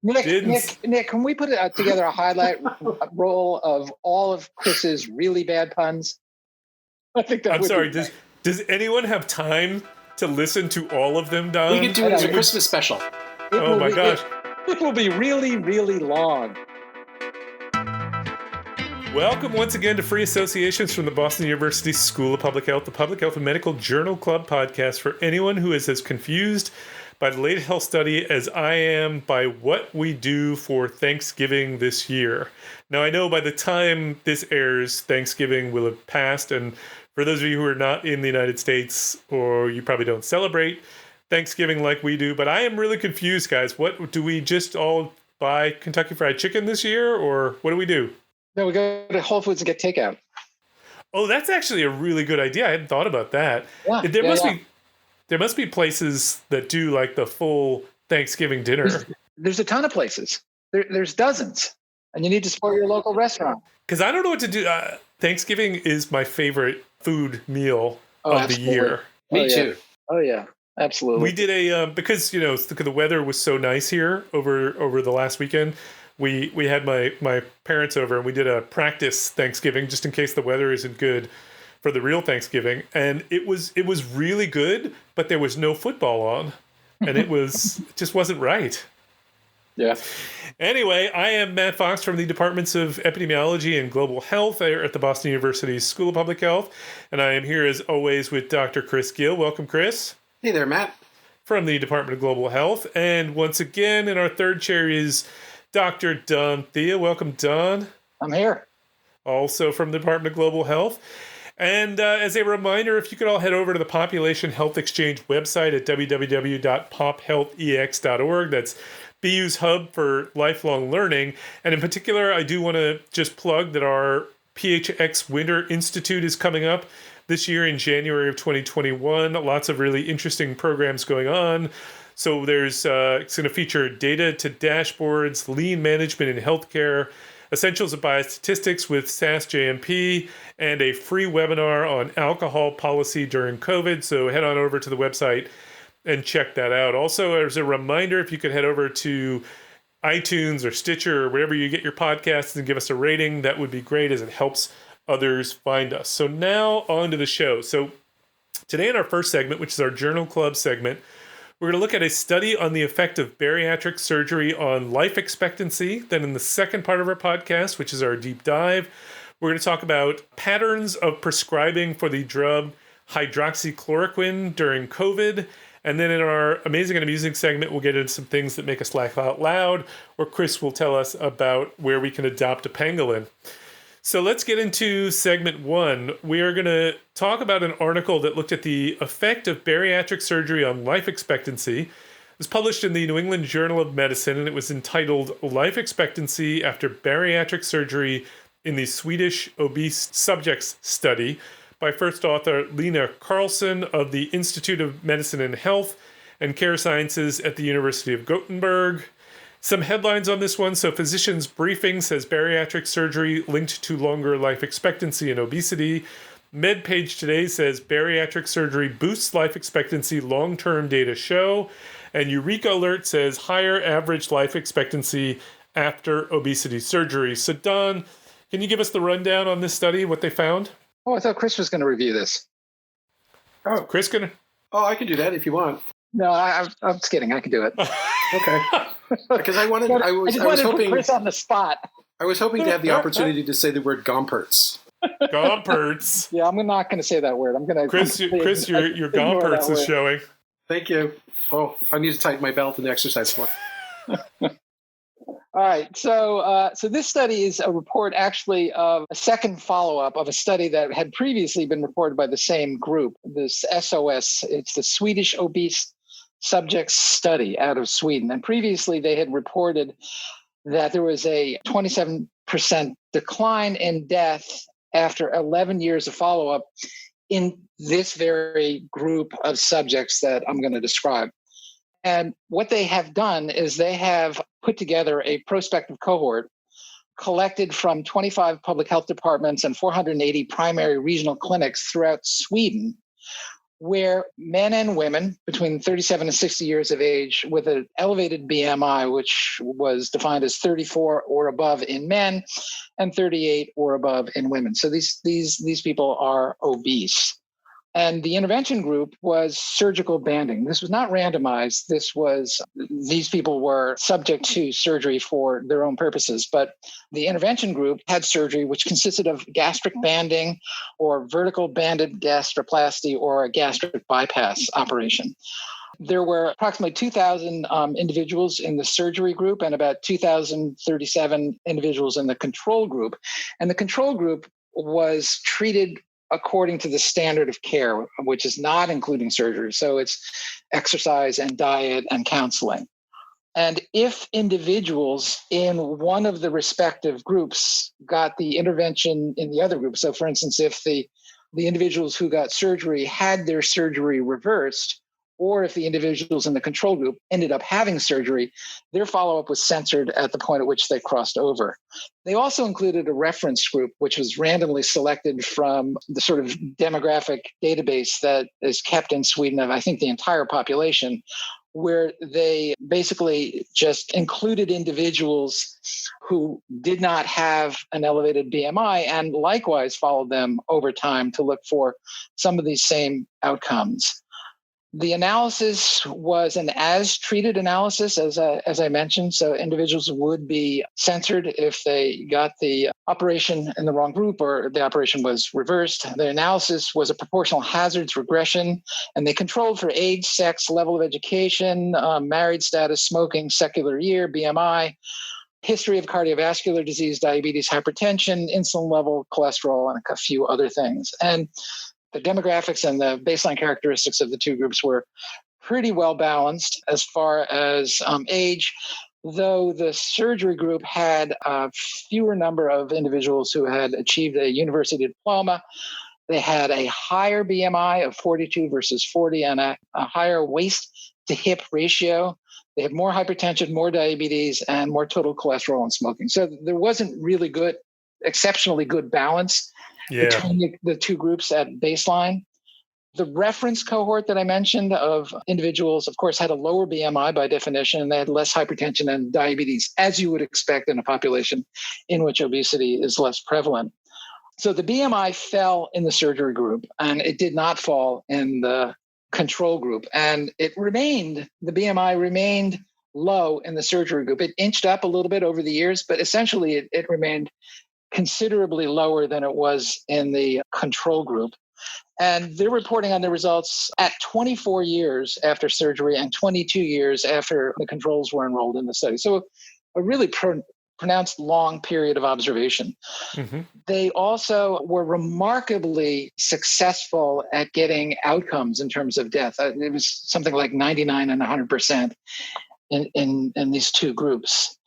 Nick, can we put together a highlight roll of all of Chris's really bad puns? I think that I'm sorry, does anyone have time to listen to all of them, Don? We could do it as a Christmas special. Oh my gosh. It will be really, really long. Welcome once again to Free Associations from the Boston University School of Public Health, the Public Health and Medical Journal Club podcast for anyone who is as confused by the latest health study as I am by what we do for Thanksgiving this year. Now, I know by the time this airs, Thanksgiving will have passed, and for those of you who are not in the United States, or you probably don't celebrate Thanksgiving like we do, but I am really confused, guys. What do we just all buy Kentucky Fried Chicken this year, or what do we do? No, we go to Whole Foods and get takeout. Oh, that's actually a really good idea. I hadn't thought about that. Yeah, There must be places that do like the full Thanksgiving dinner. There's a ton of places. There's dozens, and you need to support your local restaurant. Because I don't know what to do. Thanksgiving is my favorite food meal of the year. Me too. Oh yeah, absolutely. We did because the weather was so nice here over the last weekend. We had my parents over and we did a practice Thanksgiving just in case the weather isn't good for the real Thanksgiving, and it was really good, but there was no football on, and it just wasn't right. Yeah. Anyway, I am Matt Fox from the Departments of Epidemiology and Global Health there at the Boston University School of Public Health, and I am here as always with Dr. Chris Gill. Welcome, Chris. Hey there, Matt. From the Department of Global Health, and once again in our third chair is Dr. Don Thea. Welcome, Don. I'm here. Also from the Department of Global Health. And as a reminder, if you could all head over to the Population Health Exchange website at www.pophealthex.org. That's BU's hub for lifelong learning. And in particular, I do want to just plug that our PHX Winter Institute is coming up this year in January of 2021. Lots of really interesting programs going on. So it's going to feature data to dashboards, lean management in healthcare, essentials of biostatistics with SAS JMP, and a free webinar on alcohol policy during COVID. So head on over to the website and check that out. Also, as a reminder, if you could head over to iTunes or Stitcher or wherever you get your podcasts and give us a rating, that would be great as it helps others find us. So now on to the show. So today in our first segment, which is our Journal Club segment, we're going to look at a study on the effect of bariatric surgery on life expectancy. Then in the second part of our podcast, which is our deep dive, we're going to talk about patterns of prescribing for the drug hydroxychloroquine during COVID. And then in our amazing and amusing segment, we'll get into some things that make us laugh out loud, or Chris will tell us about where we can adopt a pangolin. So let's get into segment one. We are going to talk about an article that looked at the effect of bariatric surgery on life expectancy. It was published in the New England Journal of Medicine, and it was entitled Life Expectancy After Bariatric Surgery in the Swedish Obese Subjects Study by first author Lena Carlson of the Institute of Medicine and Health and Care Sciences at the University of Gothenburg. Some headlines on this one. So Physicians Briefing says bariatric surgery linked to longer life expectancy and obesity. MedPage Today says bariatric surgery boosts life expectancy, long-term data show. And Eureka Alert says higher average life expectancy after obesity surgery. So Don, can you give us the rundown on this study, what they found? Oh, I thought Chris was going to review this. Oh, Chris can? Oh, I can do that if you want. No, I'm just kidding. I can do it. Okay. Because I was hoping Chris on the spot. I was hoping to have the opportunity to say the word Gompertz. Gompertz. Yeah, I'm not going to say that word. I'm going to. Chris, your Gompertz is showing. Thank you. Oh, I need to tighten my belt and exercise more. All right. So this study is a report actually of a second follow-up of a study that had previously been reported by the same group, this SOS. It's the Swedish Obese Subjects Study out of Sweden. And previously they had reported that there was a 27% decline in death after 11 years of follow-up in this very group of subjects that I'm going to describe. And what they have done is they have put together a prospective cohort collected from 25 public health departments and 480 primary regional clinics throughout Sweden, where men and women between 37 and 60 years of age with an elevated BMI, which was defined as 34 or above in men and 38 or above in women. So these people are obese. And the intervention group was surgical banding. This was not randomized. These people were subject to surgery for their own purposes. But the intervention group had surgery, which consisted of gastric banding or vertical banded gastroplasty or a gastric bypass operation. There were approximately 2,000 individuals in the surgery group and about 2,037 individuals in the control group. And the control group was treated according to the standard of care, which is not including surgery. So it's exercise and diet and counseling. And if individuals in one of the respective groups got the intervention in the other group, so for instance, if the individuals who got surgery had their surgery reversed, or if the individuals in the control group ended up having surgery, their follow-up was censored at the point at which they crossed over. They also included a reference group, which was randomly selected from the sort of demographic database that is kept in Sweden of, I think, the entire population, where they basically just included individuals who did not have an elevated BMI and likewise followed them over time to look for some of these same outcomes. The analysis was an as-treated analysis, as I mentioned. So individuals would be censored if they got the operation in the wrong group or the operation was reversed. The analysis was a proportional hazards regression, and they controlled for age, sex, level of education, married status, smoking, secular year, BMI, history of cardiovascular disease, diabetes, hypertension, insulin level, cholesterol, and a few other things. And the demographics and the baseline characteristics of the two groups were pretty well balanced as far as age, though the surgery group had a fewer number of individuals who had achieved a university diploma. They had a higher BMI of 42 versus 40 and a higher waist to hip ratio. They had more hypertension, more diabetes, and more total cholesterol and smoking. So there wasn't really exceptionally good balance between the two groups at baseline. The reference cohort that I mentioned of individuals, of course, had a lower BMI by definition, and they had less hypertension and diabetes, as you would expect in a population in which obesity is less prevalent. So the BMI fell in the surgery group, and it did not fall in the control group. And the BMI remained low in the surgery group. It inched up a little bit over the years, but essentially it remained considerably lower than it was in the control group. And they're reporting on the results at 24 years after surgery and 22 years after the controls were enrolled in the study. So a really pronounced long period of observation. Mm-hmm. They also were remarkably successful at getting outcomes in terms of death. It was something like 99 and 100% in these two groups.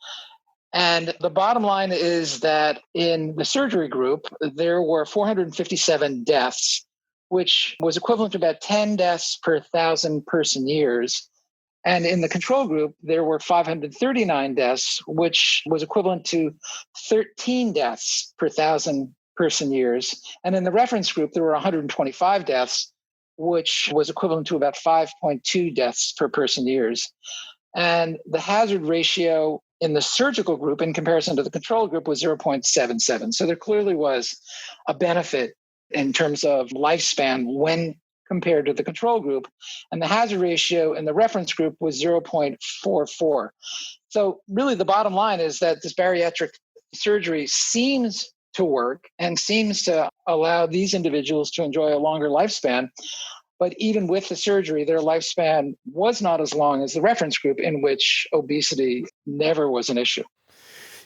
And the bottom line is that in the surgery group, there were 457 deaths, which was equivalent to about 10 deaths per 1,000 person years. And in the control group, there were 539 deaths, which was equivalent to 13 deaths per 1,000 person years. And in the reference group, there were 125 deaths, which was equivalent to about 5.2 deaths per person years. And the hazard ratio in the surgical group in comparison to the control group was 0.77. So there clearly was a benefit in terms of lifespan when compared to the control group. And the hazard ratio in the reference group was 0.44. So really the bottom line is that this bariatric surgery seems to work and seems to allow these individuals to enjoy a longer lifespan. But even with the surgery, their lifespan was not as long as the reference group, in which obesity never was an issue.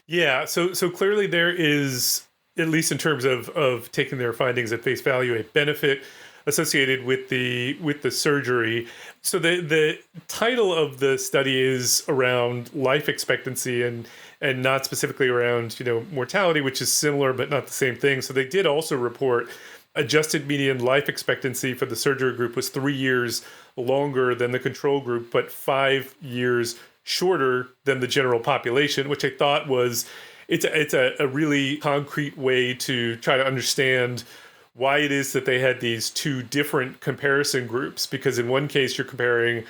Yeah, so clearly there is, at least in terms of taking their findings at face value, a benefit associated with the surgery. So the title of the study is around life expectancy and not specifically around mortality, which is similar but not the same thing. So they did also report adjusted median life expectancy for the surgery group was 3 years longer than the control group, but 5 years shorter than the general population, which I thought was it's a really concrete way to try to understand why it is that they had these two different comparison groups, because in one case you're comparing,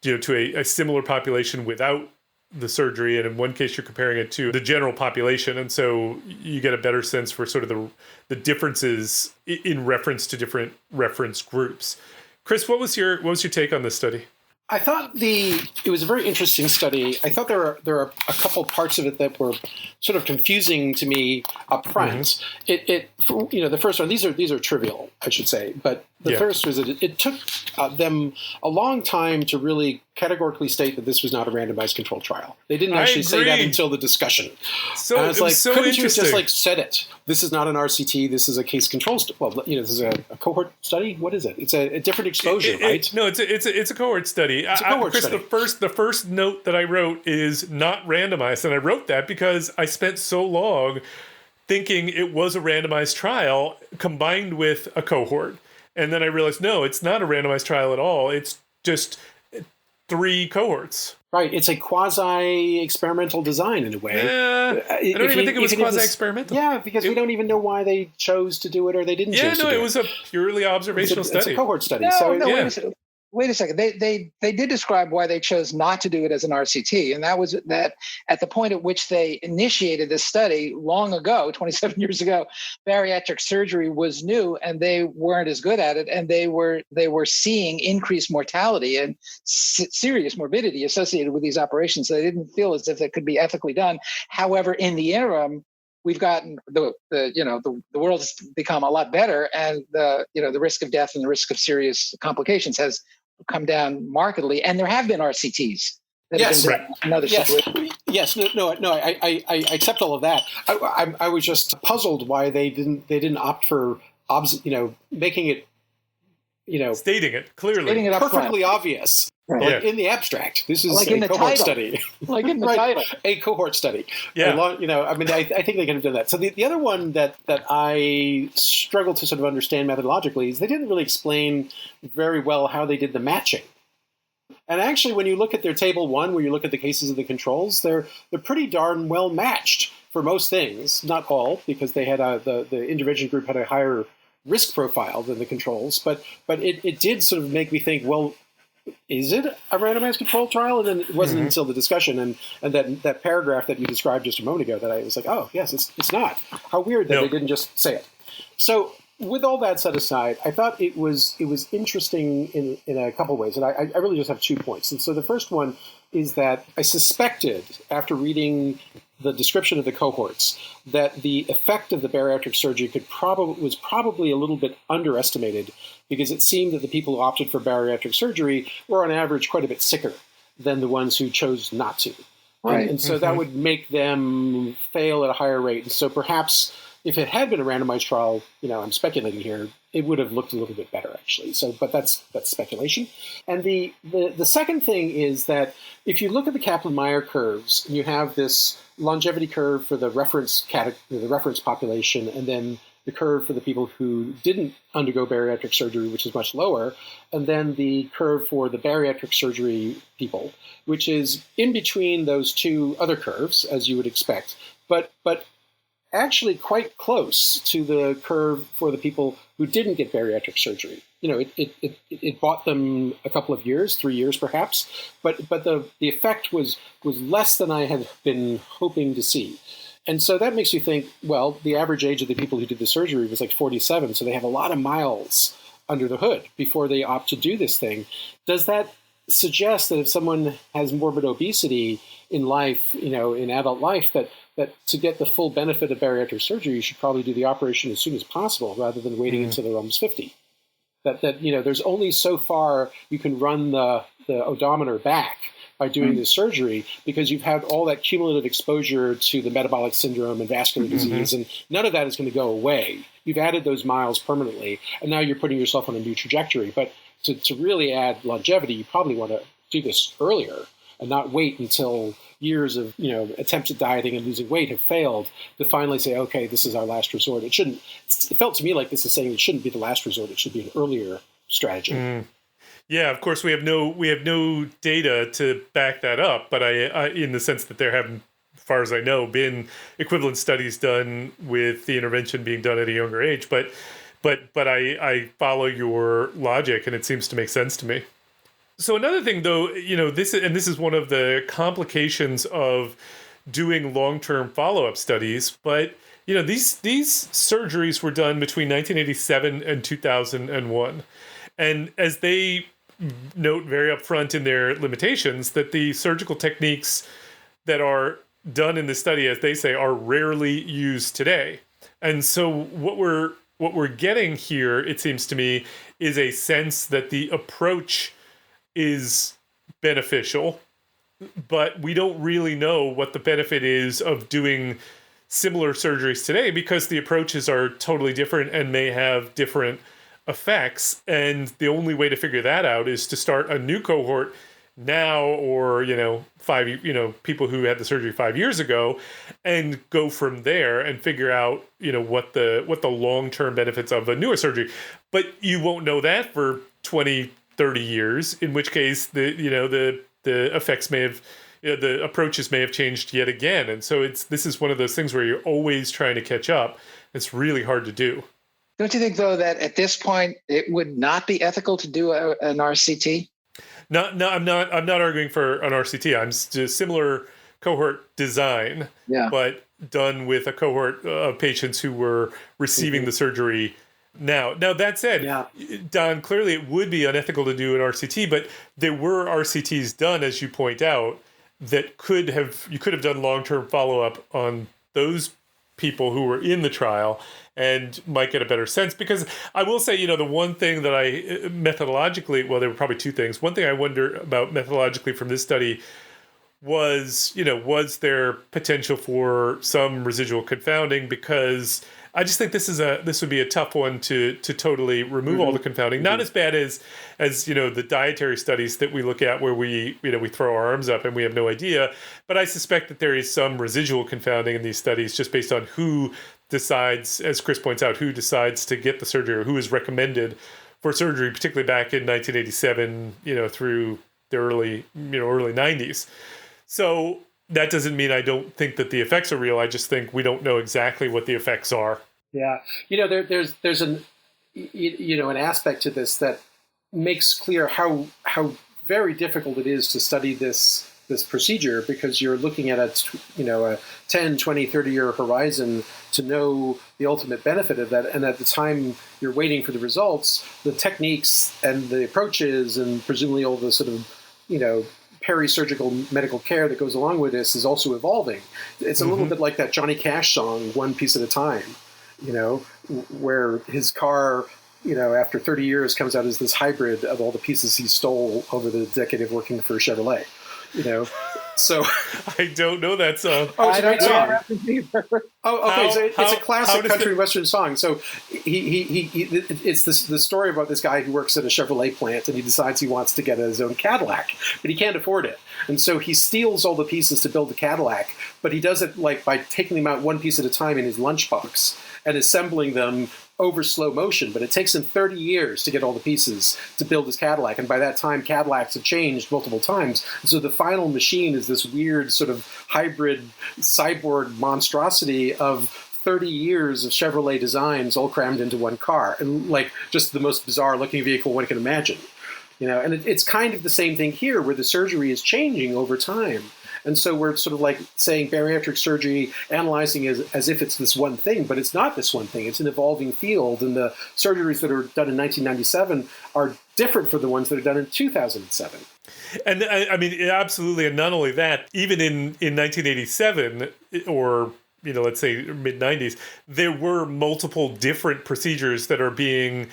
to a similar population without the surgery, and in one case you're comparing it to the general population, and so you get a better sense for sort of the differences in reference to different reference groups. Chris, what was your take on this study? I thought it was a very interesting study. I thought there are a couple parts of it that were sort of confusing to me up front. The first one, these are trivial, I should say, but the first was that it took them a long time to really categorically state that this was not a randomized controlled trial. They didn't actually say that until the discussion. So and I was like, so couldn't you interesting. just said it? This is not an RCT. This is a case control study. Well, this is a cohort study. What is it? It's a different exposure, right? No, it's a cohort study. It's a cohort Chris, study. The first note that I wrote is not randomized, and I wrote that because I spent so long thinking it was a randomized trial combined with a cohort. And then I realized, no, it's not a randomized trial at all. It's just 3 cohorts. Right. It's a quasi-experimental design in a way. I don't even think it was quasi-experimental. Yeah, because we don't even know why they chose to do it or they didn't choose to do it. It was a purely observational study. It's a cohort study. Wait a second. They did describe why they chose not to do it as an RCT, and that was that at the point at which they initiated this study long ago, 27 years ago, bariatric surgery was new, and they weren't as good at it, and they were seeing increased mortality and serious morbidity associated with these operations. So they didn't feel as if it could be ethically done. However, in the interim, we've gotten the world has become a lot better, and the risk of death and the risk of serious complications has come down markedly. And there have been RCTs that have been done in another situation. Yes. No. I accept all of that. I was just puzzled why they didn't opt for making it stating it clearly, stating it perfectly obvious. Right. In the abstract, this is like a cohort study. Like in the title. A cohort study. Yeah. I think they could have done that. So the other one that I struggled to sort of understand methodologically is they didn't really explain very well how they did the matching. And actually, when you look at their table 1, where you look at the cases of the controls, they're pretty darn well matched for most things. Not all, because they had the intervention group had a higher risk profile than the controls. But it did sort of make me think, well, is it a randomized controlled trial? And then it wasn't until the discussion and that paragraph that you described just a moment ago that I was like, oh, yes, it's not. How weird that they didn't just say it. So with all that set aside, I thought it was interesting in a couple of ways. And I really just have 2 points. And so the first one is that I suspected, after reading the description of the cohorts, that the effect of the bariatric surgery was probably a little bit underestimated, because it seemed that the people who opted for bariatric surgery were on average quite a bit sicker than the ones who chose not to. Right. And so that would make them fail at a higher rate. And so perhaps if it had been a randomized trial, I'm speculating here, it would have looked a little bit better, actually. So, but that's speculation. And the second thing is that if you look at the Kaplan-Meier curves, you have this longevity curve for the reference population, and then the curve for the people who didn't undergo bariatric surgery, which is much lower, and then the curve for the bariatric surgery people, which is in between those 2 other curves, as you would expect, but actually quite close to the curve for the people who didn't get bariatric surgery. It bought them a couple of years, 3 years perhaps, but the effect was less than I had been hoping to see. And so that makes you think, well, the average age of the people who did the surgery was like 47, so they have a lot of miles under the hood before they opt to do this thing. Does that suggest that if someone has morbid obesity in life, in adult life, that to get the full benefit of bariatric surgery, you should probably do the operation as soon as possible rather than waiting until they're almost 50? That there's only so far you can run the odometer back by doing this surgery, because you've had all that cumulative exposure to the metabolic syndrome and vascular disease, and none of that is going to go away. You've added those miles permanently, and now you're putting yourself on a new trajectory. But to really add longevity, you probably want to do this earlier and not wait until years of attempts at dieting and losing weight have failed to finally say, okay, this is our last resort. It felt to me like this is saying it shouldn't be the last resort. It should be an earlier strategy. Yeah, of course we have no data to back that up, but I in the sense that there haven't, as far as I know, been equivalent studies done with the intervention being done at a younger age. But but I follow your logic, and it seems to make sense to me. So another thing, though, this is one of the complications of doing long-term follow-up studies, but these surgeries were done between 1987 and 2001, and as they note very upfront in their limitations, that the surgical techniques that are done in the study, as they say, are rarely used today. And so what we're getting here, it seems to me, is a sense that the approach is beneficial, but we don't really know what the benefit is of doing similar surgeries today, because the approaches are totally different and may have different effects. And the only way to figure that out is to start a new cohort now, or people who had the surgery 5 years ago, and go from there and figure out what the long-term benefits of a newer surgery. But you won't know that for 20, 30 years, in which case the effects may have, the approaches may have changed yet again. And so this is one of those things where you're always trying to catch up. It's really hard to do. Don't you think, though, that at this point it would not be ethical to do an RCT? No, I'm not arguing for an RCT. I'm just similar cohort design, but done with a cohort of patients who were receiving the surgery now. Now, that said, Don, clearly it would be unethical to do an RCT, but there were RCTs done, as you point out, that you could have done long-term follow-up on those people who were in the trial and might get a better sense. Because I will say, the one thing that methodologically, well, there were probably two things. One thing I wonder about methodologically from this study was, was there potential for some residual confounding? Because I just think this would be a tough one to totally remove all the confounding. Not as bad as the dietary studies that we look at, where we throw our arms up and we have no idea. But I suspect that there is some residual confounding in these studies, just based on who decides, as Chris points out, who decides to get the surgery, or who is recommended for surgery, particularly back in 1987, through the early 90s. So that doesn't mean I don't think that the effects are real. I just think we don't know exactly what the effects are. Yeah, there's an aspect to this that makes clear how very difficult it is to study this procedure, because you're looking at a 10, 20, 30-year horizon to know the ultimate benefit of that. And at the time you're waiting for the results, the techniques and the approaches, and presumably all the sort of, peri-surgical medical care that goes along with this, is also evolving. It's a little bit like that Johnny Cash song, One Piece at a Time, where his car, after 30 years comes out as this hybrid of all the pieces he stole over the decade of working for Chevrolet. So I don't know that song. Oh, it's a great song. Okay. It's a classic country western song. So it's the story about this guy who works at a Chevrolet plant, and he decides he wants to get his own Cadillac, but he can't afford it. And so he steals all the pieces to build the Cadillac, but he does it by taking them out one piece at a time in his lunchbox and assembling them over slow motion. But it takes him 30 years to get all the pieces to build his Cadillac. And by that time, Cadillacs have changed multiple times. And so the final machine is this weird sort of hybrid cyborg monstrosity of 30 years of Chevrolet designs all crammed into one car. And just the most bizarre looking vehicle one can imagine. And it's kind of the same thing here, where the surgery is changing over time. And so we're sort of saying bariatric surgery, analyzing as if it's this one thing, but it's not this one thing. It's an evolving field, and the surgeries that are done in 1997 are different from the ones that are done in 2007. And I mean, absolutely. And not only that, even in 1987, or let's say mid-90s, there were multiple different procedures that are being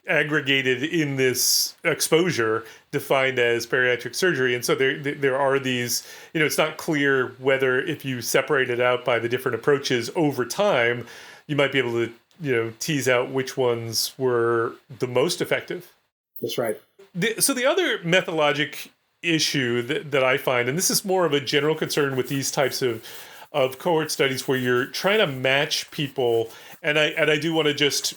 aggregated in this exposure, defined as bariatric surgery. And so there are these, it's not clear whether, if you separate it out by the different approaches over time, you might be able to, tease out which ones were the most effective. That's right. So the other methodologic issue that I find, and this is more of a general concern with these types of cohort studies, where you're trying to match people, and I do want to just,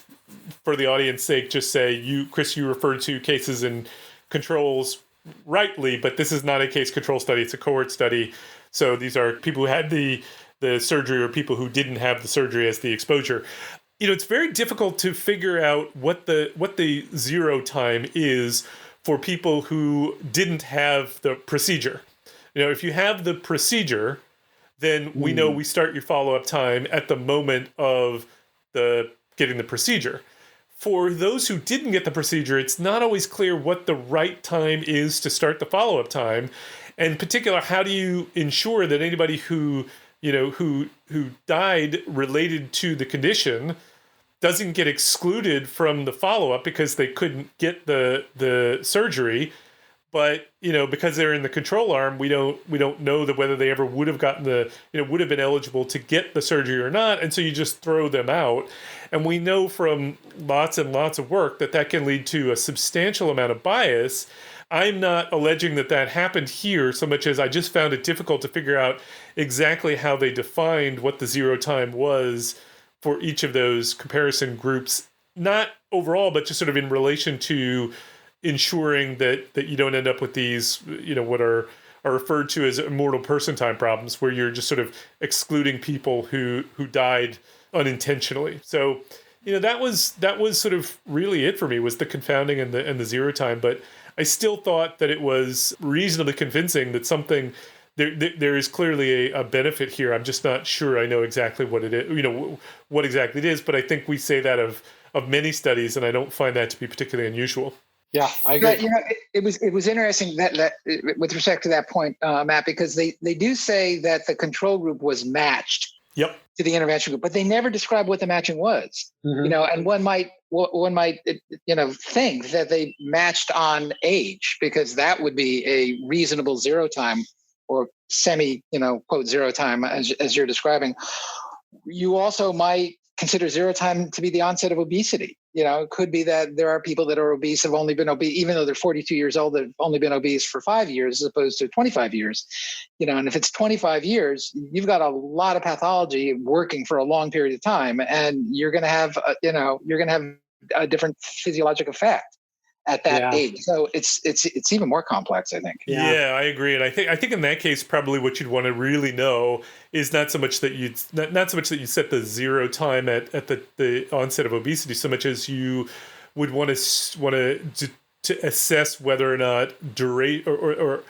for the audience sake, just say, Chris, you referred to cases and controls rightly, but this is not a case control study. It's a cohort study. So these are people who had the surgery, or people who didn't have the surgery as the exposure. it's very difficult to figure out what the zero time is for people who didn't have the procedure. If you have the procedure, then we know we start your follow-up time at the moment of getting the procedure. For those who didn't get the procedure, it's not always clear what the right time is to start the follow-up time. And in particular, how do you ensure that anybody who died related to the condition doesn't get excluded from the follow-up because they couldn't get the surgery, but because they're in the control arm, we don't know that whether they ever would have gotten would have been eligible to get the surgery or not, and so you just throw them out. And we know from lots and lots of work that can lead to a substantial amount of bias. I'm not alleging that happened here so much as I just found it difficult to figure out exactly how they defined what the zero time was for each of those comparison groups, not overall, but just sort of in relation to ensuring that you don't end up with these, what are referred to as immortal person time problems, where you're just sort of excluding people who died unintentionally. So, that was sort of really it for me, was the confounding and the zero time. But I still thought that it was reasonably convincing that something there is clearly a benefit here. I'm just not sure I know exactly what it is, what exactly it is. But I think we say that of many studies, and I don't find that to be particularly unusual. Yeah, I agree. But, it was interesting that with respect to that point, Matt, because they do say that the control group was matched to the intervention group, but they never describe what the matching was. And one might think that they matched on age, because that would be a reasonable zero time or semi, quote, zero time as you're describing. You also might consider zero time to be the onset of obesity. It could be that there are people that are obese, have only been obese, even though they're 42 years old, they've only been obese for 5 years as opposed to 25 years. And if it's 25 years, you've got a lot of pathology working for a long period of time, and you're going to have, a different physiologic effect at that age. So it's even more complex, I think. Yeah, I agree. And I think in that case, probably what you'd want to really know is not so much that you set the zero time at the onset of obesity, so much as you would want to assess whether or not or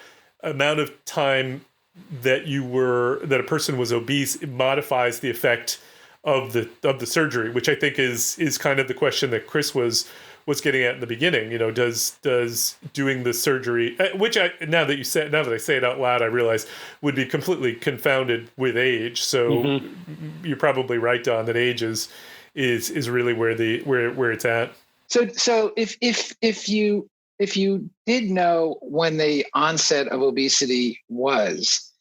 amount of time that a person was obese modifies the effect of the surgery, which I think is kind of the question that Chris was getting at in the beginning. Does doing the surgery, which now that I say it out loud, I realize would be completely confounded with age. So you're probably right, Don, that age is really where it's at. So if you did know when the onset of obesity was,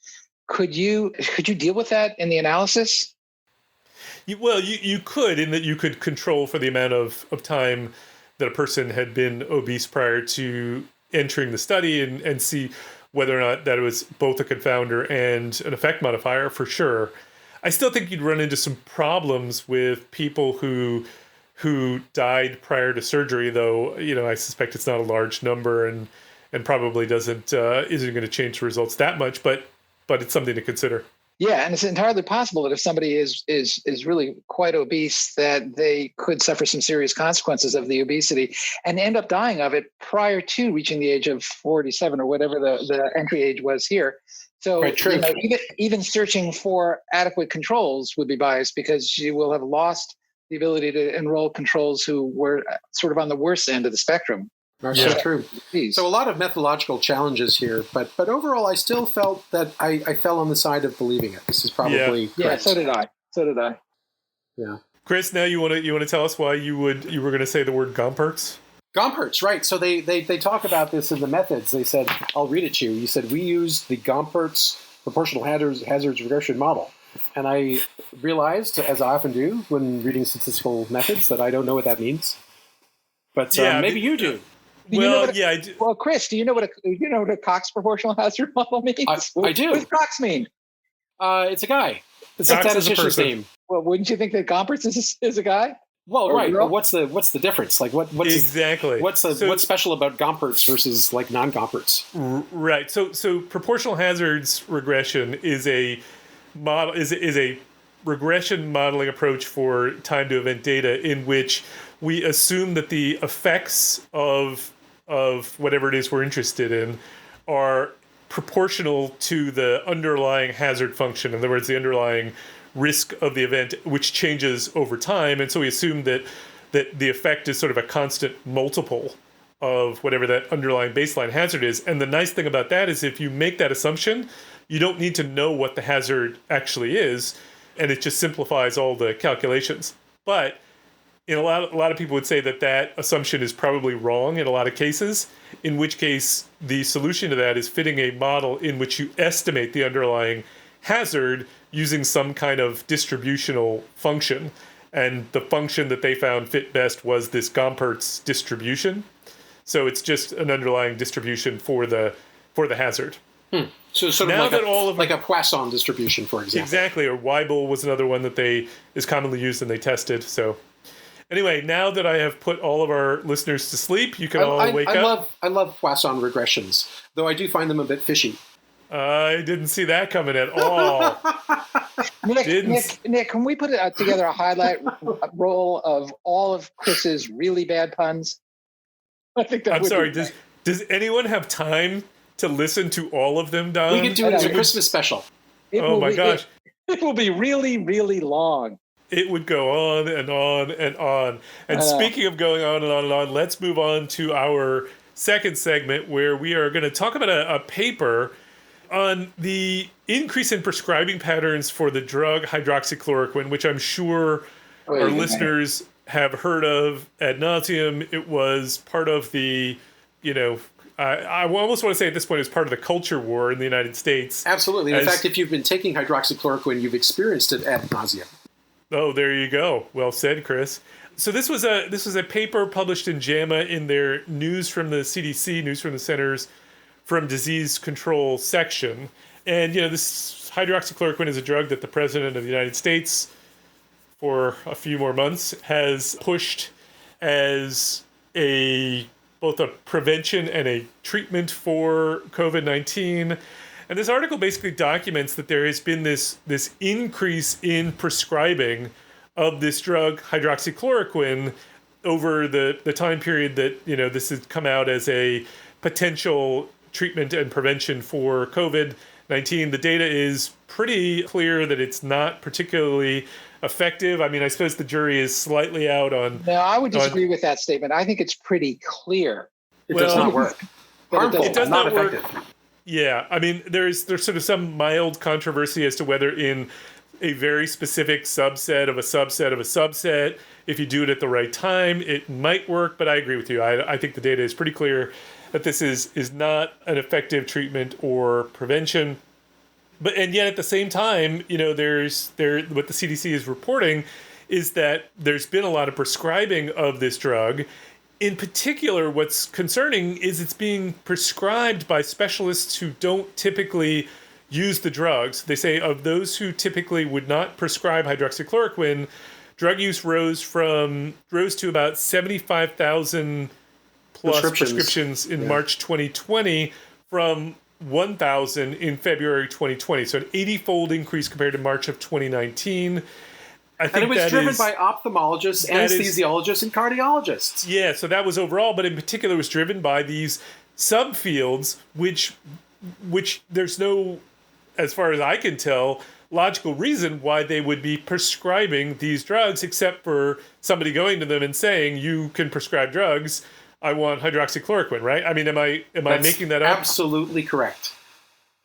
could you deal with that in the analysis? You could, in that you could control for the amount of time that a person had been obese prior to entering the study, and see whether or not that it was both a confounder and an effect modifier, for sure. I still think you'd run into some problems with people who died prior to surgery, though. I suspect it's not a large number, and probably isn't going to change the results that much, but it's something to consider. Yeah, and it's entirely possible that if somebody is really quite obese, that they could suffer some serious consequences of the obesity and end up dying of it prior to reaching the age of 47 or whatever the entry age was here. So even searching for adequate controls would be biased, because you will have lost the ability to enroll controls who were sort of on the worst end of the spectrum. So true. So a lot of methodological challenges here, but overall, I still felt that I fell on the side of believing it. This is probably correct. So did I. Yeah. Chris, now you want to tell us why you were going to say the word Gompertz? Gompertz, right? So they talk about this in the methods. They said, I'll read it to you. You said, we used the Gompertz proportional hazards regression model. And I realized, as I often do when reading statistical methods, that I don't know what that means. But maybe you do. I do. Well, Chris, do you know what a Cox proportional hazard model means? I do. What does Cox mean? It's a guy. It's a statistician's name. Well, wouldn't you think that Gompertz is a guy? Well, right. But what's the difference? Like what's exactly what's special about Gompertz versus like non-Gompertz? Right. So proportional hazards regression is a model is a regression modeling approach for time to event data in which we assume that the effects of whatever it is we're interested in are proportional to the underlying hazard function. In other words, the underlying risk of the event, which changes over time. And so we assume that the effect is sort of a constant multiple of whatever that underlying baseline hazard is. And the nice thing about that is if you make that assumption, you don't need to know what the hazard actually is, and it just simplifies all the calculations. But a lot of people would say that assumption is probably wrong in a lot of cases, in which case the solution to that is fitting a model in which you estimate the underlying hazard using some kind of distributional function. And the function that they found fit best was this Gompertz distribution. So it's just an underlying distribution for the hazard. So sort of like a Poisson distribution, for example. Exactly, or Weibull was another one that is commonly used and they tested. So anyway, now that I have put all of our listeners to sleep, you can all wake up. I love Poisson regressions, though I do find them a bit fishy. I didn't see that coming at all. Nick, can we put together a highlight roll of all of Chris's really bad puns? I think that. I'm sorry. Does anyone have time to listen to all of them, Don? We could do it as a Christmas special. Oh my gosh! It will be really, really long. It would go on and on and on. And speaking of going on and on and on, let's move on to our second segment where we are going to talk about a paper on the increase in prescribing patterns for the drug hydroxychloroquine, which I'm sure our listeners have heard of ad nauseum. It was part of the, I almost want to say at this point it's part of the culture war in the United States. Absolutely. In fact, if you've been taking hydroxychloroquine, you've experienced it ad nauseum. Oh, there you go. Well said, Chris. So this was a paper published in JAMA in their News from the CDC, News from the Centers from Disease Control section. And, this hydroxychloroquine is a drug that the President of the United States, for a few more months, has pushed as both a prevention and a treatment for COVID-19. And this article basically documents that there has been this increase in prescribing of this drug, hydroxychloroquine, over the time period that, this has come out as a potential treatment and prevention for COVID-19. The data is pretty clear that it's not particularly effective. I mean, I suppose the jury is slightly out on... No, I would disagree with that statement. I think it's pretty clear. It does not work. Harmful, it does not work. Effective. Yeah, I mean, there's sort of some mild controversy as to whether in a very specific subset of a subset of a subset, if you do it at the right time, it might work. But I agree with you. I think the data is pretty clear that this is not an effective treatment or prevention. And yet at the same time, what the CDC is reporting is that there's been a lot of prescribing of this drug. In particular, what's concerning is it's being prescribed by specialists who don't typically use the drugs. They say of those who typically would not prescribe hydroxychloroquine, drug use rose to about 75,000 plus prescriptions in March 2020 from 1,000 in February 2020. So an 80-fold increase compared to March of 2019. I think and it was driven by ophthalmologists, anesthesiologists, and cardiologists. Yeah, so that was overall, but in particular was driven by these subfields, which there's no, as far as I can tell, logical reason why they would be prescribing these drugs, except for somebody going to them and saying, you can prescribe drugs, I want hydroxychloroquine, right? I mean, am I making that up? Absolutely correct.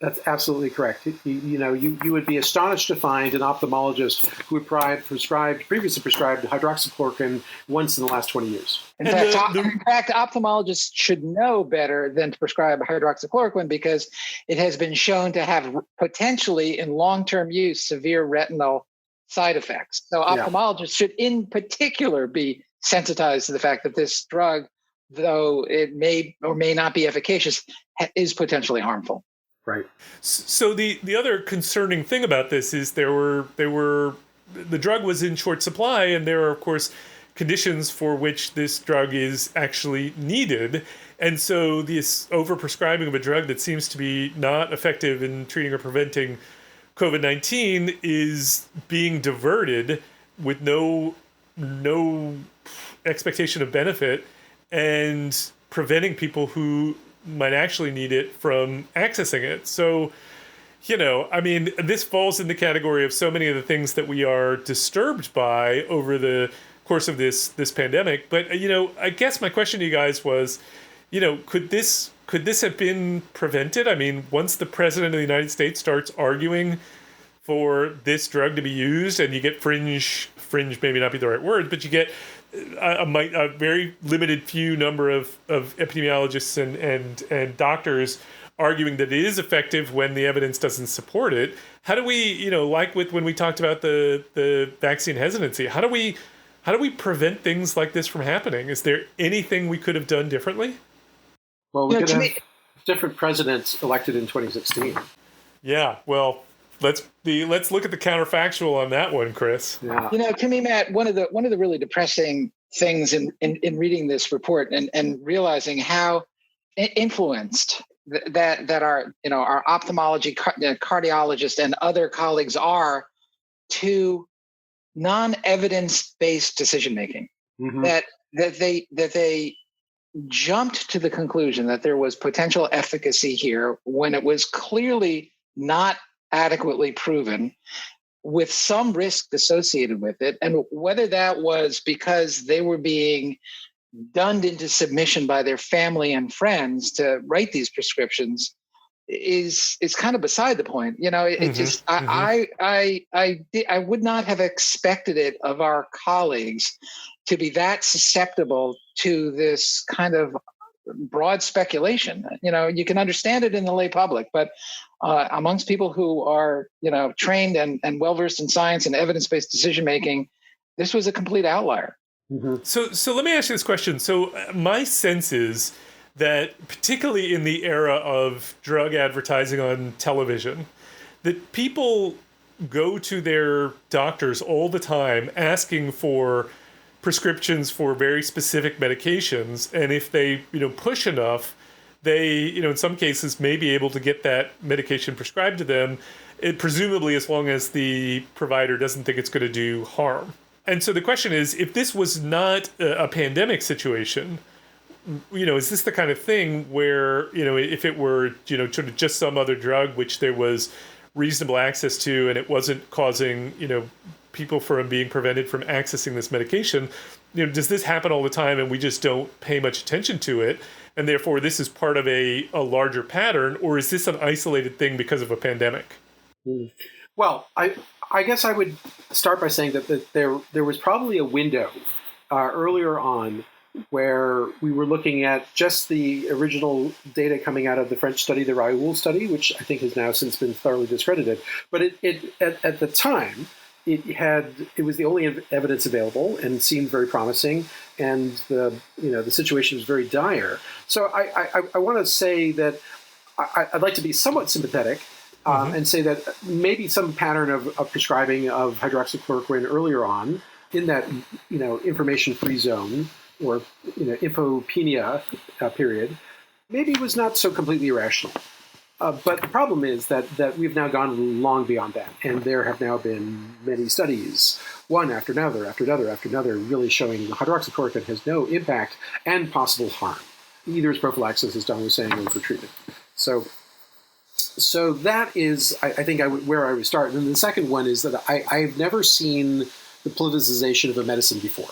That's absolutely correct. You would be astonished to find an ophthalmologist who had previously prescribed hydroxychloroquine once in the last 20 years. In fact, ophthalmologists should know better than to prescribe hydroxychloroquine because it has been shown to have potentially, in long-term use, severe retinal side effects. So ophthalmologists should, in particular, be sensitized to the fact that this drug, though it may or may not be efficacious, is potentially harmful. Right. So the other concerning thing about this is the drug was in short supply, and there are of course conditions for which this drug is actually needed, and so this overprescribing of a drug that seems to be not effective in treating or preventing COVID-19 is being diverted with no expectation of benefit and preventing people who might actually need it from accessing it. So, I mean, this falls in the category of so many of the things that we are disturbed by over the course of this pandemic. But, I guess my question to you guys was, could this have been prevented? I mean, once the president of the United States starts arguing for this drug to be used, and you get fringe maybe not be the right word, but you get a very limited few number of epidemiologists and doctors arguing that it is effective when the evidence doesn't support it. How do we, like with when we talked about the vaccine hesitancy, how do we prevent things like this from happening? Is there anything we could have done differently? Well, we could have different presidents elected in 2016. Yeah, well, let's look at the counterfactual on that one, Chris. Yeah. To me, Matt, one of the really depressing things in reading this report and realizing how influenced that our ophthalmology, cardiologists, and other colleagues are to non-evidence-based decision making. Mm-hmm. That they jumped to the conclusion that there was potential efficacy here when it was clearly not adequately proven, with some risk associated with it. And whether that was because they were being dunned into submission by their family and friends to write these prescriptions is kind of beside the point. I would not have expected it of our colleagues to be that susceptible to this kind of broad speculation. You can understand it in the lay public, but amongst people who are, trained and well-versed in science and evidence-based decision-making, this was a complete outlier. Mm-hmm. So let me ask you this question. So my sense is that particularly in the era of drug advertising on television, that people go to their doctors all the time asking for prescriptions for very specific medications. And if they, push enough, they, in some cases may be able to get that medication prescribed to them, presumably as long as the provider doesn't think it's going to do harm. And so the question is, if this was not a pandemic situation, is this the kind of thing where, if it were, sort of just some other drug which there was reasonable access to and it wasn't causing, people from being prevented from accessing this medication, does this happen all the time and we just don't pay much attention to it? And therefore this is part of a larger pattern, or is this an isolated thing because of a pandemic? Well, I guess I would start by saying that there was probably a window earlier on where we were looking at just the original data coming out of the French study, the Raoul study, which I think has now since been thoroughly discredited. But at the time, it was the only evidence available and seemed very promising, and the situation was very dire. So I want to say that I'd like to be somewhat sympathetic and say that maybe some pattern of prescribing of hydroxychloroquine earlier on in that information-free zone or infopenia period maybe was not so completely irrational. But the problem is that we've now gone long beyond that, and there have now been many studies, one after another, really showing hydroxychloroquine has no impact and possible harm, either as prophylaxis, as Don was saying, or for treatment. So that is, I think, where I would start. And then the second one is that I've never seen the politicization of a medicine before.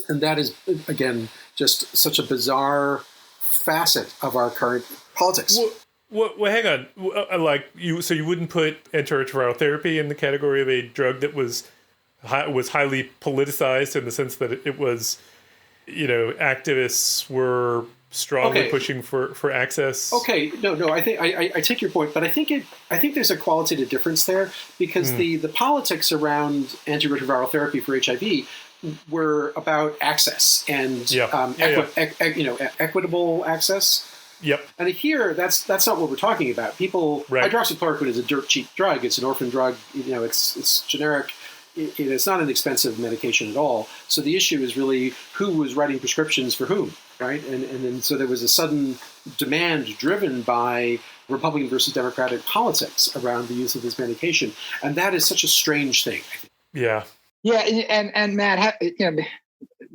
And that is, again, just such a bizarre facet of our current politics. Well, hang on. So you wouldn't put antiretroviral therapy in the category of a drug that was highly politicized in the sense that it was, activists were strongly pushing for access. Okay, no. I think I take your point, but I think there's a qualitative difference there because the politics around antiretroviral therapy for HIV were about access and equitable access. Yep. And here, that's not what we're talking about. Hydroxychloroquine is a dirt cheap drug. It's an orphan drug. It's generic. It's not an expensive medication at all. So the issue is really who was writing prescriptions for whom, right? And then so there was a sudden demand driven by Republican versus Democratic politics around the use of this medication. And that is such a strange thing. Yeah. Yeah, and Matt,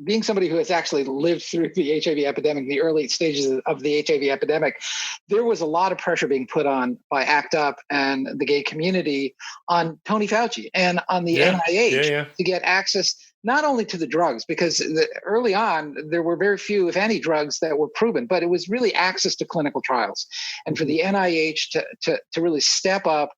being somebody who has actually lived through the HIV epidemic, the early stages of the HIV epidemic, there was a lot of pressure being put on by ACT UP and the gay community on Tony Fauci and on the NIH to get access not only to the drugs, because early on there were very few, if any, drugs that were proven, but it was really access to clinical trials. And for the NIH to really step up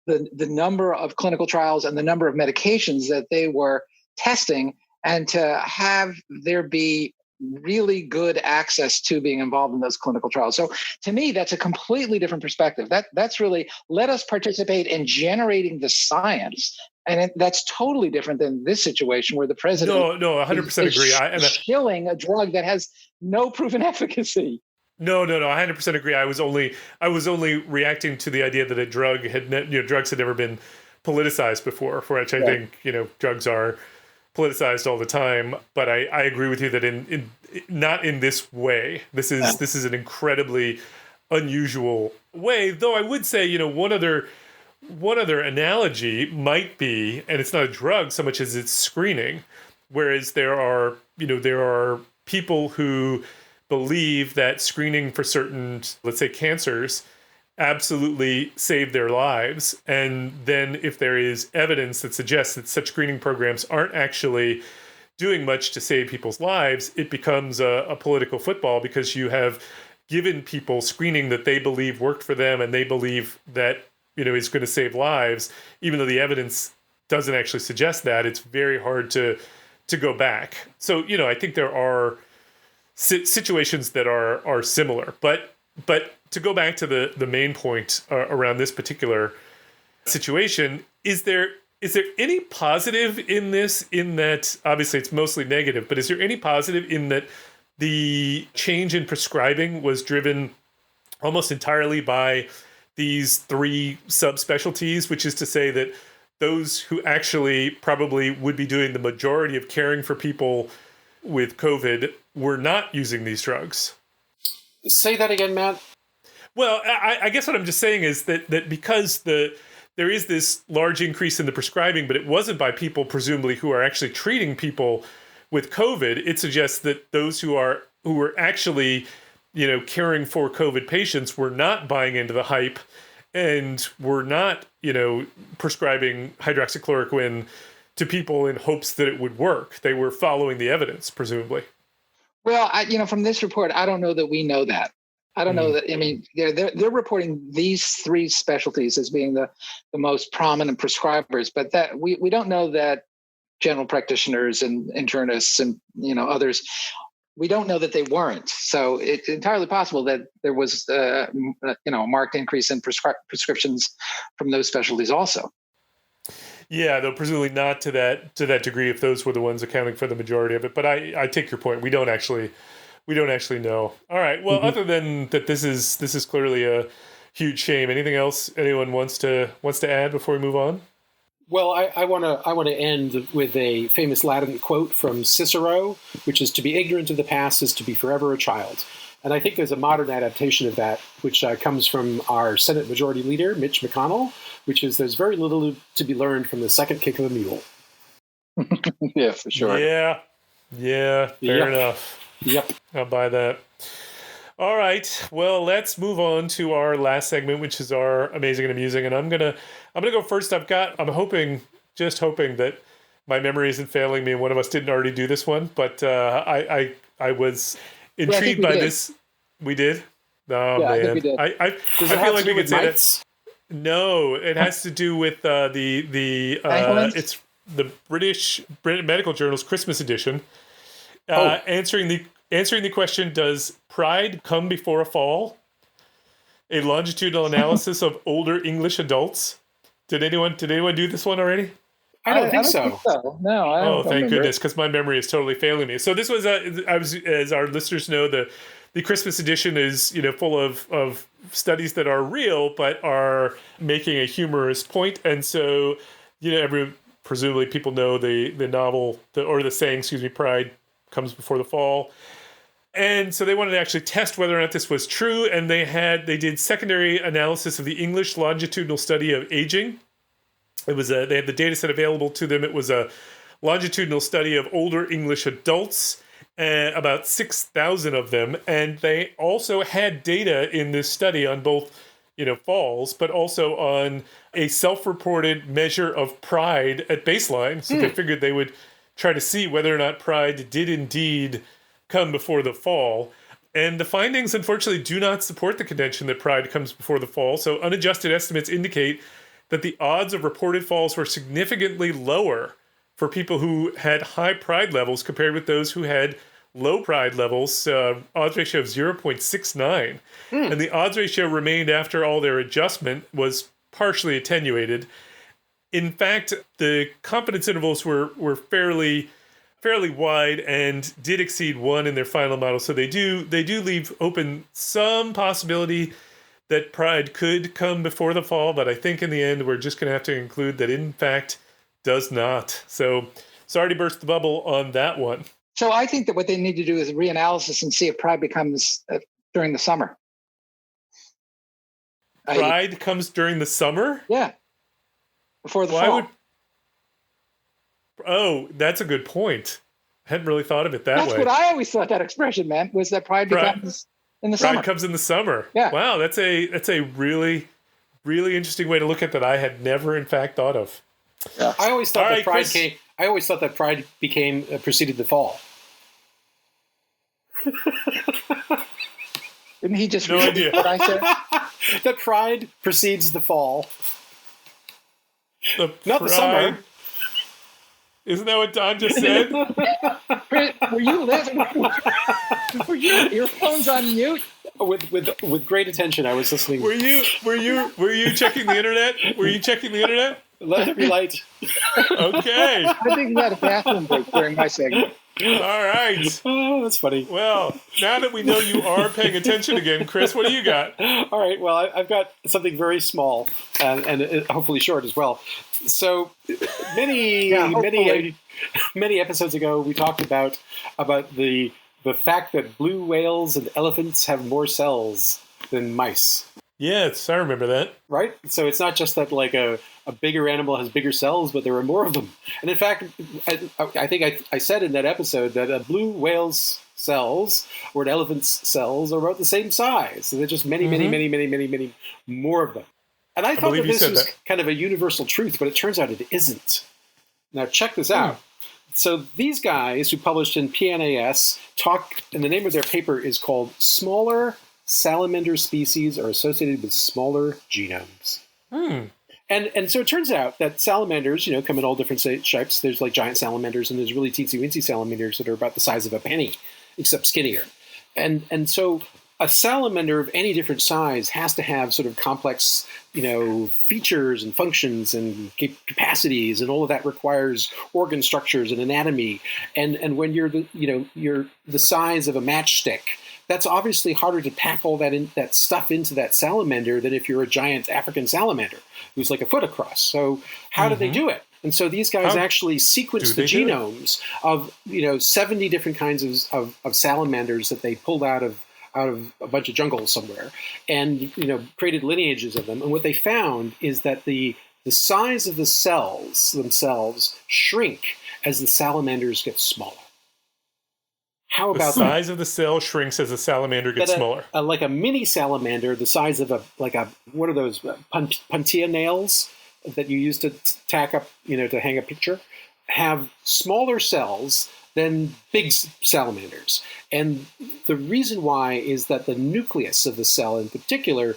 the number of clinical trials and the number of medications that they were testing, and to have there be really good access to being involved in those clinical trials. So to me, that's a completely different perspective. That's really, let us participate in generating the science. And that's totally different than this situation where the president 100% agree. is shilling a drug that has no proven efficacy. No, 100% agree. I was only reacting to the idea that a drug drugs had never been politicized before, for which I think, drugs are politicized all the time. But I agree with you that in not in this way. This is an incredibly unusual way. Though I would say, one other analogy might be, and it's not a drug so much as it's screening, whereas there are people who believe that screening for certain, let's say, cancers absolutely save their lives. And then if there is evidence that suggests that such screening programs aren't actually doing much to save people's lives, it becomes a political football, because you have given people screening that they believe worked for them and they believe that is going to save lives, even though the evidence doesn't actually suggest that. It's very hard to go back. So I think there are situations that are similar, but to go back to the main point around this particular situation, is there any positive in this, in that obviously it's mostly negative, but is there any positive in that the change in prescribing was driven almost entirely by these 3 subspecialties, which is to say that those who actually probably would be doing the majority of caring for people with COVID were not using these drugs? Say that again, Matt. Well, I guess what I'm just saying is that because there is this large increase in the prescribing, but it wasn't by people presumably who are actually treating people with COVID. It suggests that those who were actually caring for COVID patients were not buying into the hype and were not prescribing hydroxychloroquine to people in hopes that it would work. They were following the evidence, presumably. Well, from this report, I don't know that we know that. I don't know that. I mean, they're reporting these 3 specialties as being the most prominent prescribers, but that we don't know that general practitioners and internists and others, we don't know that they weren't. So it's entirely possible that there was a marked increase in prescriptions from those specialties also. Yeah, though presumably not to that degree if those were the ones accounting for the majority of it. But I take your point. We don't actually know. All right. Well, other than that, this is clearly a huge shame. Anything else anyone wants to add before we move on? Well, I want to end with a famous Latin quote from Cicero, which is, "To be ignorant of the past is to be forever a child." And I think there's a modern adaptation of that, which comes from our Senate Majority Leader, Mitch McConnell, which is, "There's very little to be learned from the second kick of a mule." Yeah, for sure. Yeah, fair enough. Yep. I'll buy that. All right. Well, let's move on to our last segment, which is our amazing and amusing. And I'm gonna go first. I'm hoping that my memory isn't failing me and one of us didn't already do this one, but I was intrigued by this. We did? Oh, man. I think we did. I feel like we could say that. No, it has to do with it's the British Medical Journal's Christmas edition. Answering the question, does pride come before a fall? A longitudinal analysis of older English adults. Did anyone do this one already? I don't think so. No, I don't. Oh, thank goodness, because my memory is totally failing me. So this was as our listeners know, the Christmas edition is full of studies that are real but are making a humorous point, and so presumably people know the novel or the saying, Pride comes before the fall. And so they wanted to actually test whether or not this was true. And they did secondary analysis of the English longitudinal study of aging. It was they had the data set available to them. It was a longitudinal study of older English adults, about 6,000 of them. And they also had data in this study on both, falls, but also on a self-reported measure of pride at baseline. So they figured they would try to see whether or not pride did indeed come before the fall. And the findings, unfortunately, do not support the contention that pride comes before the fall. So unadjusted estimates indicate that the odds of reported falls were significantly lower for people who had high pride levels compared with those who had low pride levels, odds ratio of 0.69. And the odds ratio remained after all their adjustment was partially attenuated. In fact, the confidence intervals were fairly wide and did exceed 1 in their final model. So they do leave open some possibility that pride could come before the fall, but I think in the end we're just going to have to include that in fact does not. So sorry to burst the bubble on that one. So I think that what they need to do is reanalysis and see if pride becomes during the summer. Pride comes during the summer? Yeah. Before the fall. Oh, that's a good point. I hadn't really thought of it that way. That's what I always thought that expression meant, was that pride becomes in the summer. Pride comes in the summer. Yeah. Wow, that's a really, really interesting way to look at that I had never in fact thought of. Yeah. I always thought that pride Chris. I always thought that pride preceded the fall. Didn't he just No idea what I said? That pride precedes the fall. Not the summer. Isn't that what Don just said? Were you listening? Were your earphones on mute? With great attention, I was listening. Were you checking the internet? Were you checking the internet? Let there be light. Okay. I think we had a bathroom break during my segment. All right. Oh, that's funny. Well, now that we know you are paying attention again, Chris, what do you got? All right. Well, I've got something very small and hopefully short as well. So many episodes ago, we talked about the fact that blue whales and elephants have more cells than mice. Yes, I remember that. Right? So it's not just that like a bigger animal has bigger cells, but there are more of them. And in fact, I think I said in that episode that a blue whale's cells or an elephant's cells are about the same size. So there's just many more of them. And I thought that this was kind of a universal truth, but it turns out it isn't. Now check this out. So these guys who published in PNAS and the name of their paper is called Smaller Salamander Species Are Associated with Smaller Genomes. And so it turns out that salamanders, come in all different shapes. There's like giant salamanders and there's really teensy-weensy salamanders that are about the size of a penny, except skinnier. And so a salamander of any different size has to have sort of complex, features and functions and capacities, and all of that requires organ structures and anatomy. And when you're the size of a matchstick, that's obviously harder to pack all that stuff into that salamander than if you're a giant African salamander who's like a foot across. So how do they do it? And so these guys actually sequenced the genomes of 70 different kinds of salamanders that they pulled out of a bunch of jungle somewhere, and created lineages of them. And what they found is that the size of the cells themselves shrink as the salamanders get smaller. How about the size of the cell shrinks as the salamander gets smaller? Like a mini salamander, the size of what are those puntia nails that you use to tack up, to hang a picture, have smaller cells than big salamanders. And the reason why is that the nucleus of the cell in particular,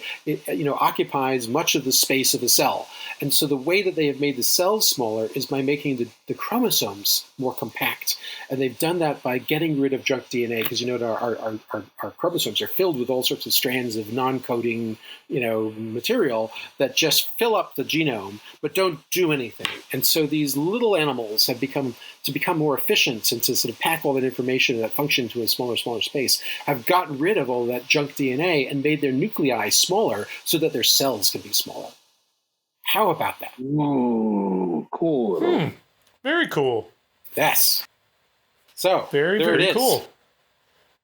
occupies much of the space of the cell. And so the way that they have made the cells smaller is by making the chromosomes more compact. And they've done that by getting rid of junk DNA, because our chromosomes are filled with all sorts of strands of non-coding, material that just fill up the genome but don't do anything. And so these little animals have become more efficient and to sort of pack all that information and that function to a smaller space, have gotten rid of all that junk DNA and made their nuclei smaller so that their cells can be smaller. How about that? Ooh, cool. Very cool. Yes. So very it is. cool.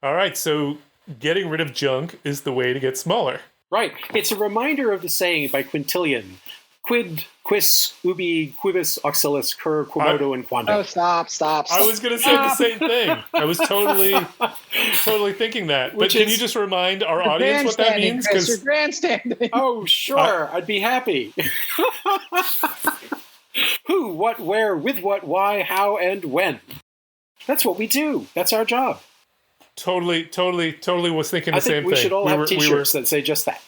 All right, so getting rid of junk is the way to get smaller. Right. It's a reminder of the saying by Quintilian, quid, quis, ubi, quibus, auxilis, cur, quomodo, and quanto. Oh, stop. I was going to say the same thing. I was totally thinking that. But can you just remind our audience what that means? Chris, you're grandstanding. Oh, sure. I'd be happy. Who, what, where, with what, why, how, and when. That's what we do. That's our job. Totally was thinking the same thing. I think we should all have T-shirts that say just that.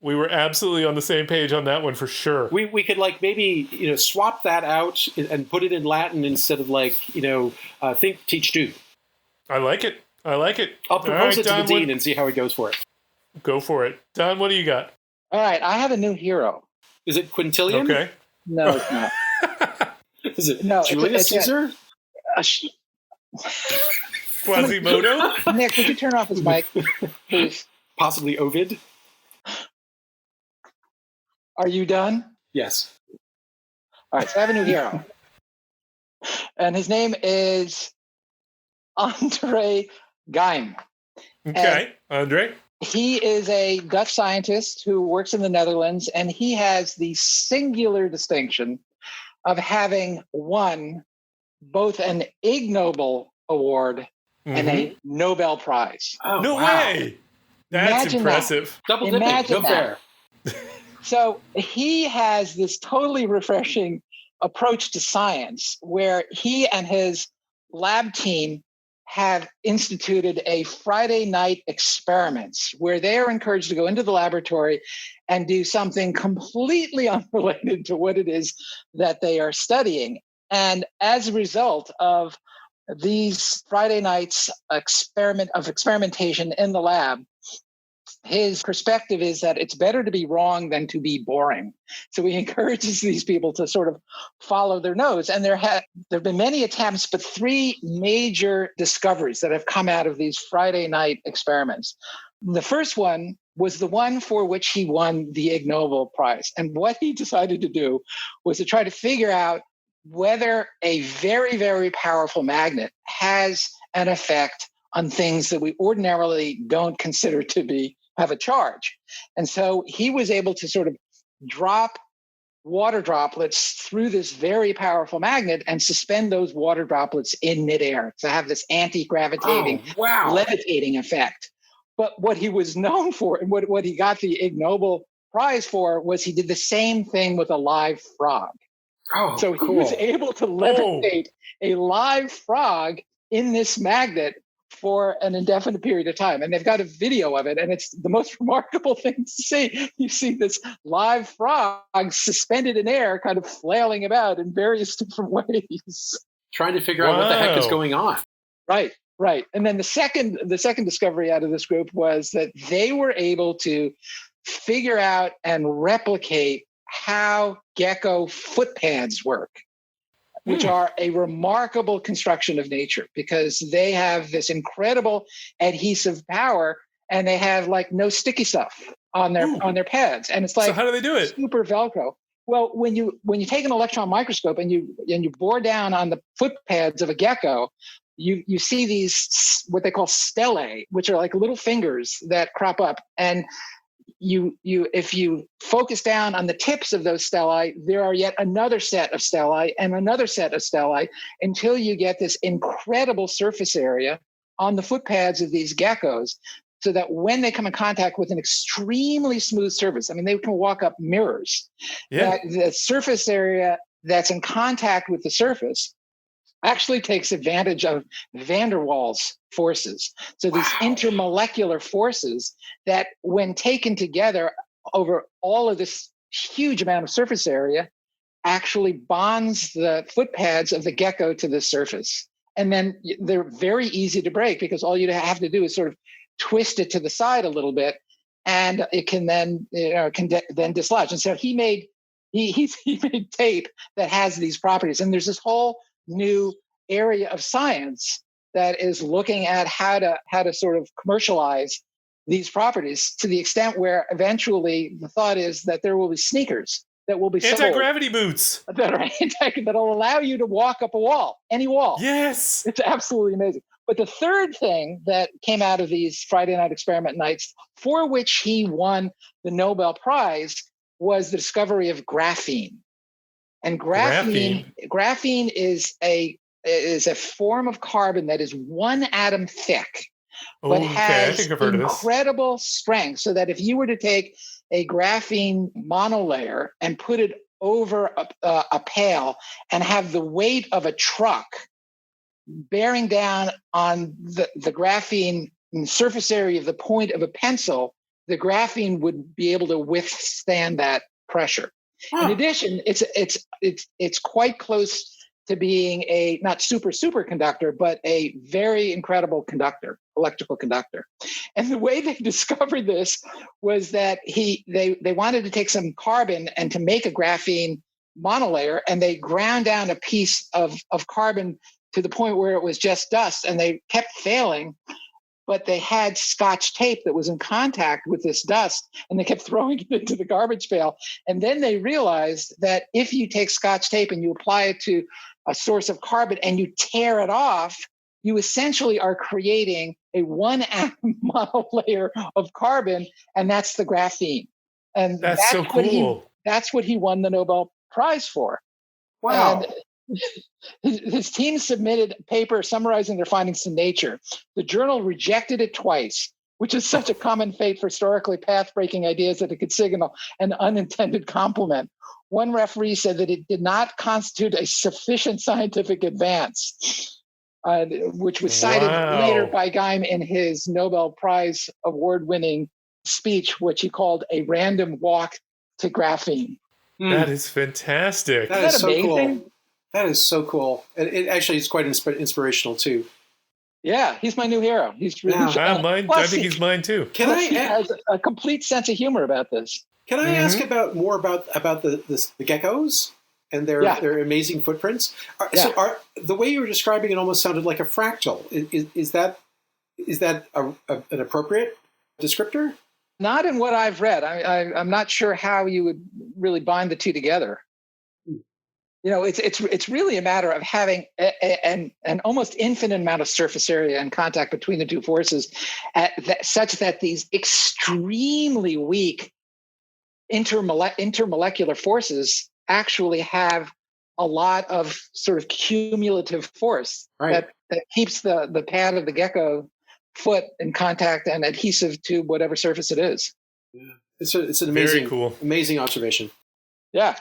We were absolutely on the same page on that one for sure. We could maybe swap that out and put it in Latin instead of think, teach, do. I like it. I'll propose it to the dean and see how he goes for it. Go for it. Don, what do you got? All right, I have a new hero. Is it Quintilian? Okay. No, it's not. Is it Julius Caesar? Quasimodo? Nick, would you turn off his mic, please? Possibly Ovid? Are you done? Yes. All right, so I have a new hero. And his name is Andre Geim. Okay, Andre. He is a Dutch scientist who works in the Netherlands, and he has the singular distinction of having won both an Ig Nobel Award and a Nobel Prize. Oh, no way! That's Imagine impressive. That. Double dipping, no fair. So he has this totally refreshing approach to science where he and his lab team have instituted a Friday night experiments where they are encouraged to go into the laboratory and do something completely unrelated to what it is that they are studying. And as a result of these Friday nights experimentation in the lab, his perspective is that it's better to be wrong than to be boring. So he encourages these people to sort of follow their nose. And there have been many attempts, but 3 major discoveries that have come out of these Friday night experiments. The first one was the one for which he won the Ig Nobel Prize. And what he decided to do was to try to figure out whether a very, very powerful magnet has an effect on things that we ordinarily don't consider to have a charge. And so he was able to sort of drop water droplets through this very powerful magnet and suspend those water droplets in midair to have this anti-gravitating, levitating effect. But what he was known for, and what he got the Ig Nobel Prize for, was he did the same thing with a live frog. Oh, so he was able to levitate a live frog in this magnet for an indefinite period of time. And they've got a video of it, and it's the most remarkable thing to see. You see this live frog suspended in air, kind of flailing about in various different ways. Trying to figure out what the heck is going on. Right. And then the second discovery out of this group was that they were able to figure out and replicate how gecko foot pads work, which are a remarkable construction of nature because they have this incredible adhesive power and they have no sticky stuff on their pads. And it's like, so how do they do it? Super Velcro. Well, when you take an electron microscope and you bore down on the foot pads of a gecko, you see these what they call stellae, which are like little fingers that crop up. And if you focus down on the tips of those stellae, there are yet another set of stellae and another set of stellae until you get this incredible surface area on the foot pads of these geckos, so that when they come in contact with an extremely smooth surface, I mean, they can walk up mirrors, that the surface area that's in contact with the surface actually takes advantage of van der Waals forces. So these intermolecular forces that, when taken together over all of this huge amount of surface area, actually bonds the foot pads of the gecko to the surface. And then they're very easy to break because all you have to do is sort of twist it to the side a little bit, and it can then then dislodge. And so he made tape that has these properties. And there's this whole new area of science that is looking at how to sort of commercialize these properties, to the extent where eventually the thought is that there will be sneakers that will be anti-gravity boots that'll allow you to walk up a wall, any wall. Yes, it's absolutely amazing. But the third thing that came out of these Friday night experiment nights, for which he won the Nobel Prize, was the discovery of graphene. And graphene is a form of carbon that is one atom thick, but has incredible strength. So that if you were to take a graphene monolayer and put it over a pail and have the weight of a truck bearing down on the graphene surface area of the point of a pencil, the graphene would be able to withstand that pressure. In addition, it's quite close to being a not superconductor, but a very incredible conductor, electrical conductor. And the way they discovered this was that they wanted to take some carbon and to make a graphene monolayer, and they ground down a piece of carbon to the point where it was just dust, and they kept failing. But they had Scotch tape that was in contact with this dust, and they kept throwing it into the garbage pail. And then they realized that if you take Scotch tape and you apply it to a source of carbon and you tear it off, you essentially are creating a one atom monolayer of carbon, and that's the graphene. And that's so cool. That's what he won the Nobel Prize for. Wow. And his team submitted a paper summarizing their findings in Nature. The journal rejected it twice, which is such a common fate for historically path-breaking ideas that it could signal an unintended compliment. One referee said that it did not constitute a sufficient scientific advance, which was cited later by Geim in his Nobel Prize award-winning speech, which he called a random walk to graphene. That is fantastic. That is so amazing? Cool. That is so cool. It actually is quite inspirational too. Yeah, he's my new hero. He's really mine. I think he's mine too. He has a complete sense of humor about this. Can I ask more about the geckos and their amazing footprints? So the way you were describing it almost sounded like a fractal. Is that an appropriate descriptor? Not in what I've read. I'm not sure how you would really bind the two together. You know, it's really a matter of having an almost infinite amount of surface area and contact between the two forces, such that these extremely weak intermolecular forces actually have a lot of sort of cumulative force that keeps the pad of the gecko foot in contact and adhesive to whatever surface it is. Yeah. It's an amazing, very cool, amazing observation. Yeah.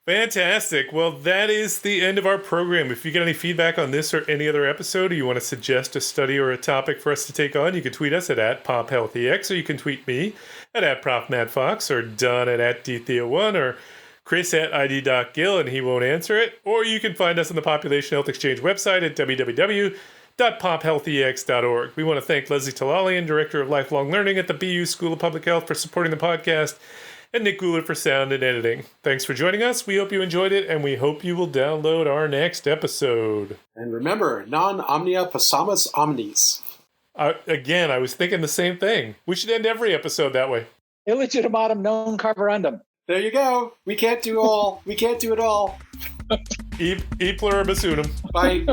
Fantastic. Well, that is the end of our program. If you get any feedback on this or any other episode, or you want to suggest a study or a topic for us to take on, you can tweet us at PopHealthyX, or you can tweet me at ProfMattFox, or Don at DTheo1, or Chris at ID.Gill, and he won't answer it. Or you can find us on the Population Health Exchange website at www.pophealthyx.org. We want to thank Leslie Talalian, Director of Lifelong Learning at the BU School of Public Health, for supporting the podcast, and Nick Guler for sound and editing. Thanks for joining us. We hope you enjoyed it, and we hope you will download our next episode. And remember, non omnia possamus omnes. Again, I was thinking the same thing. We should end every episode that way. Illegitimatum non carborundum. There you go. We can't do all. We can't do it all. E pluribus unum. Bye.